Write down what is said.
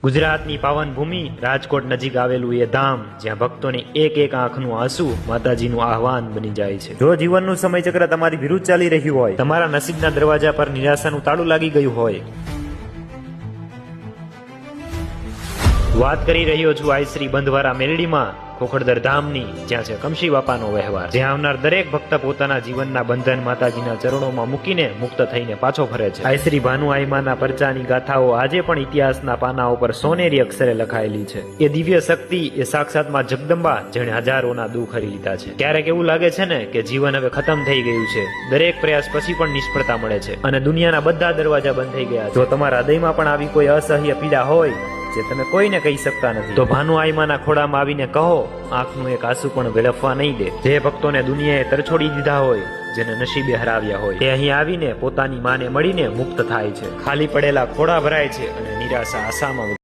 ગુજરાતની પાવન ભૂમિ રાજકોટ નજીક આવેલું એ ધામ જ્યાં ભક્તોને એક એક આંખનું આંસુ માતાજીનું આહવાન બની જાય છે। જો જીવનનું સમયચક્ર તમારી વિરુદ્ધ ચાલી રહ્યું હોય, તમારા નસીબના દરવાજા પર નિરાશાનું તાળું લાગી ગયું હોય, વાત કરી રહ્યો છું આઈ શ્રી બંધવારા મેલડીમાં ખોખડદર ધામની, જ્યાં છે કમશી બાપાનો વ્યવહાર, જ્યાં આવનાર દરેક ભક્ત પોતાના જીવનના બંધન માતાજીના ચરણોમાં મૂકીને મુક્ત થઈને પાછો ફરે છે। આઈ શ્રી ભાનુ આઈમાના પરચાની ગાથાઓ આજે પણ ઇતિહાસના પાનાઓ પર સોનેરી અક્ષરે લખાયેલી છે। એ દિવ્ય શક્તિ, એ સાક્ષાતમાં જગદંબા જેણે હજારોના દુઃખ હરી લીધા છે। ક્યારેક એવું લાગે છે ને કે જીવન હવે ખતમ થઈ ગયું છે, દરેક પ્રયાસ પછી પણ નિષ્ફળતા મળે છે અને દુનિયાના બધા દરવાજા બંધ થઈ ગયા છે। જો તમારા હૃદયમાં પણ આવી કોઈ અસહ્ય પીડા હોય જે તમે કોઈને કહી શકતા નથી, તો ભાનુ આઈમાના ખોળામાં આવીને કહો, આંખનું એક આંસુ પણ વેડફવા નહીં દે। જે ભક્તોને દુનિયાએ તરછોડી દીધા હોય, જેને નસીબે હરાવ્યા હોય, તે અહીં આવીને પોતાની માને મળીને મુક્ત થાય છે। ખાલી પડેલા ખોળા ભરાય છે અને નિરાશા આશામાં